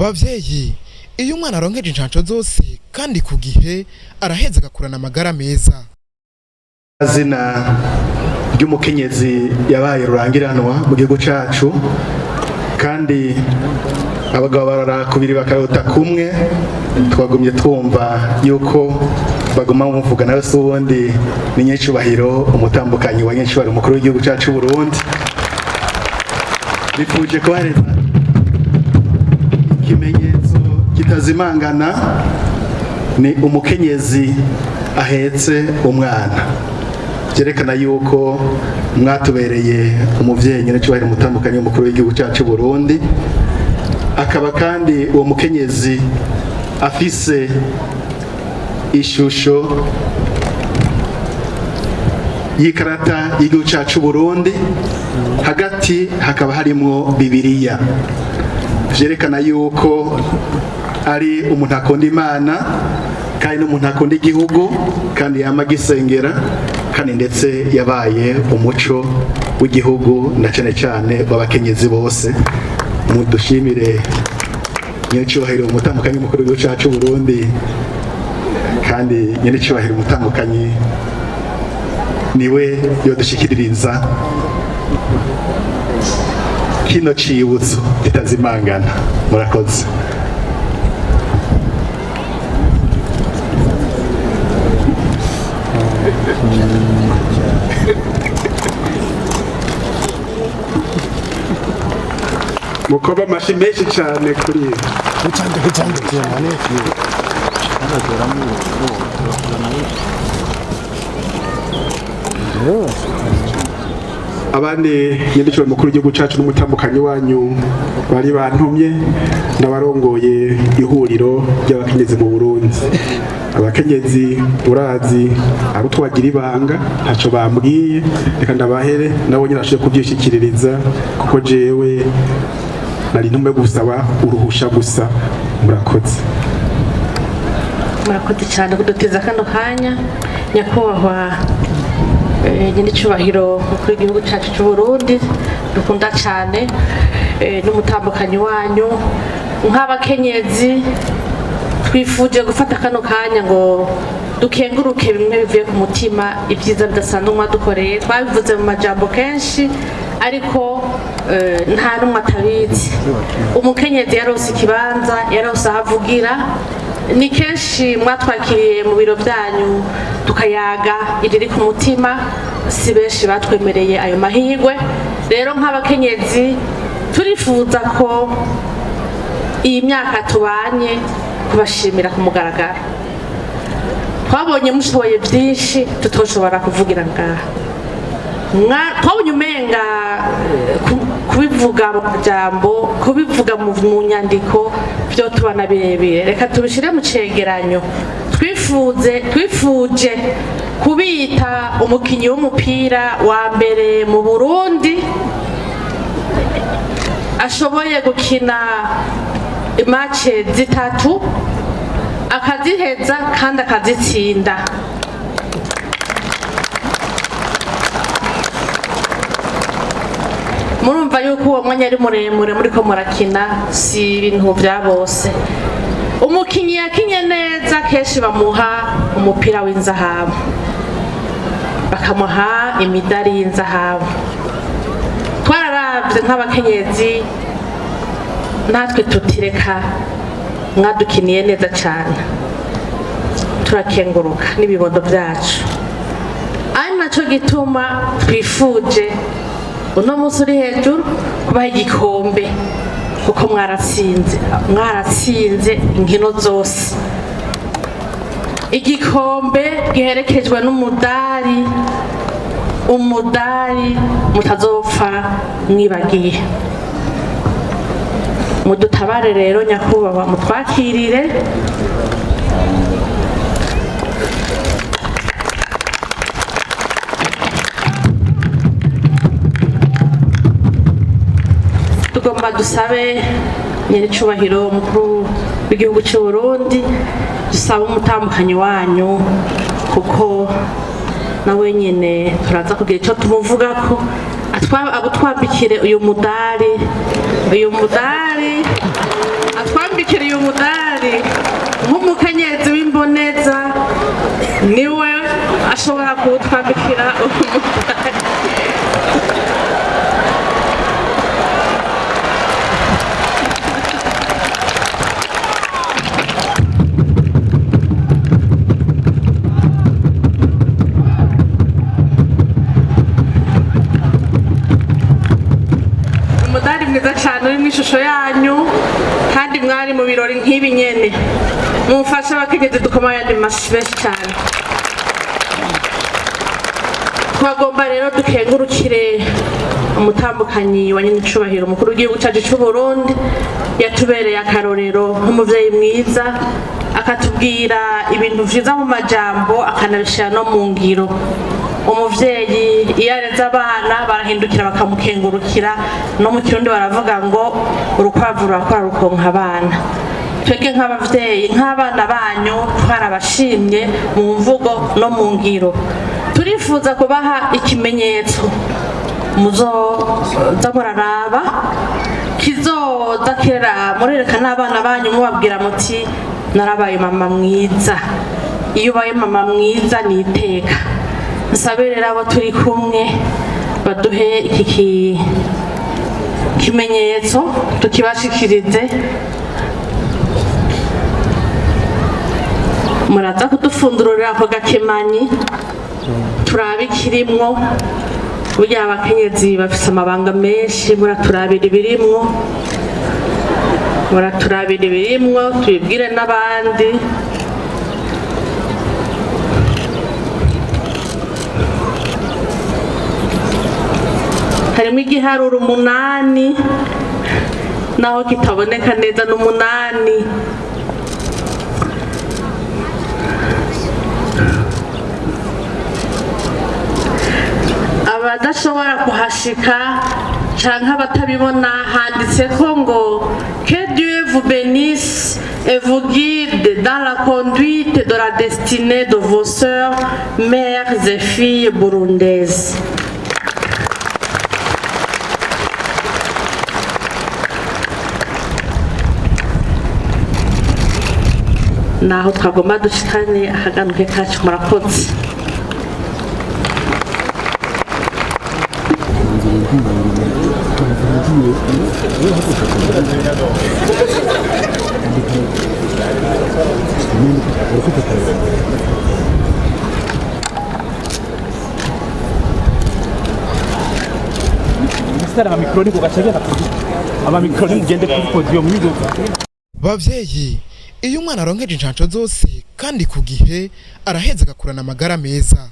bavyeyi iyo umwana aronkeje incanco zose kandi ku gihe araheza agakurana amagara meza. Azina ry'umukenyezi yabaye rurangiranwa mu gihugu cacu kandi abagabo barara kubiri bakarota kumwe twagumye twumva yuko baguma muvuga nawe subundi ni nyecubahiro umutambukanyi wa nyecubahiro umukuru w'igihugu cacu Burundi bifuje kubareza ikimenyetso kitazimangana ni umukenyezi ahetse umwana byerekana yuko mwatubereye umuvyeyi nyecubahiro umutambukanyi w'umukuru w'igihugu cacu Burundi akaba kandi uwo mukenyezi afise ishusho y'ikarata y'igihugu cacu Burundi hagati hakaba harimwo Bibiliya vyerekana yuko ari umuntu akunda Imana kandi n'umuntu akunda igihugu kandi yama gisengera kandi ndetse yabaye umuco w'igihugu na cane cane w'abakenyezi bose. Mudushimire nyecubahiro umutambukanyi mukuru w'igihugu cacu Burundi kandi nyecubahiro umutambukanyi niwe yodushikiririza kino cibutso kitazimangana. Murakoze. mukoba amashi menshi cyane kuri abandi nyandikiro mukuru w'igihugu cacu n'umutambukanyi wanyu bari bantumye n'abarongoye ihuriro ry'abakenyezi mu Burundi. Abakenyezi urazi ari utwagira ibanga ntaco bambwiye reka ndabahere nabo nyirashoje kubyishikiririza kuko jewe nari ntumwe gusaba uruhusha gusa. Murakoze. Murakoze cyane kuduteza kano kanya nyakubahwa nyiricubahiro mukuru w'igihugu cacu cy'u Burundi dukunda cyane n'umutambukanyi wanyu nk'abakenyezi twifuje gufata kano kanya ngo dukenguruke bimwe bivuye ku mutima ibyiza bidasanzwe mwadukoreye twabivuze mu majambo kenshi ariko nta n'umwe atabizi. Umukenyezi yarose ikibanza yarose ahavugira ni kenshi mwatwakiriye mu biro byanyu tukayaga iriri ku mutima si benshi batwemereye ayo mahirwe. Rero nk'abakenyezi turifuza ko iyi myaka tubanye kubashimira ku mugaragaro. Twabonye mushoboye byinshi tutoshobora kuvugira ngaha. Twabonye umenga kubivuga mu majambo kubivuga mu nyandiko byo tubana birebire reka tubishire mu cegeranyo. Twifuje kubita umukinyi w'umupira wa mbere mu Burundi ashoboye gukina imace zitatu akaziheza kandi akazitsinda. Murumva yuko uwo mwanya ari muremure muriko murakina si ibintu vya bose. Umukinyi yakinye neza kenshi bamuha umupira w'inzahabu bakamuha imidari y'inzahabu. Twararavye nk'abakenyezi natwe tutireka mwadukiniye neza cyane turakenguruka n'ibibondo byacu ari naco gituma twifuje uno munsi uri hejuru kubaha igikombe kuko mwaratsinze inkino zose. Igikombe giherekejwe n'umudari mutazopfa mwibagiye. Mudutabare rero nyakubahwa mutwakirire tugomba dusabe nyiricubahiro umukuru w'igihugu cy'u Burundi dusaba umutambukanyi wanyu kuko nawe nyine turaza kugira icyo tumuvugako agutwambikire uyu mudari atwambikire uyu mudari nk'umukenyezi w'imboneza niwe ashobora kuwutwambikira umudari. Umudari mwiza cyane uri mu ishusho yanyu kandi mwari mu birori nk'ibi nyene mumfashe abakenyezi dukoma ayandi mashyi benshi cyane. Twagomba rero dukengurukire umutambukanyi wa nyenicubahiro umukuru w'igihugu cyacu cy'u Burundi yatubereye akarorero nk'umuvyeyi mwiza akatubwira ibintu vyiza mu majambo akanabishira no mu ngiro. Umuvyeyi iyo areze abana barahindukira bakamukengurukira, no mu kirundi baravuga ngo urukwavu rurakora rukonka abana. Twebwe nk'abavyeyi nk'abana banyu twarabashimye mu mvugo no mu ngiro. Turifuza kubaha ikimenyetso muzoza muraraba kizoza kera murerekana abana banyu mubabwira muti narabaye mama mwiza. Iyo ubaye mama mwiza ni iteka. Nsabe rero abo turi kumwe baduhe iki kimenyetso tukibashikirize. Muraza kudufundurira ako gakemanyi turabe ikirimwo. Burya abakenyezi bafise amabanga menshi, muraturabira ibirimwo tubibwire n'abandi. Harimo igiharuro 8 naho kitaboneka neza n'umunani. Abadashobora kuhashika canke abatabibona handitseko ngo que Dieu vous bénisse et vous guide dans la conduite de la destinée de vos sœurs, mères et filles burundaises. Naho twagomba dushikane akaganuke kacu murakoze. Bavyeyi, iyo umwana aronkeje incanco zose kandi ku gihe araheza agakurana amagara meza.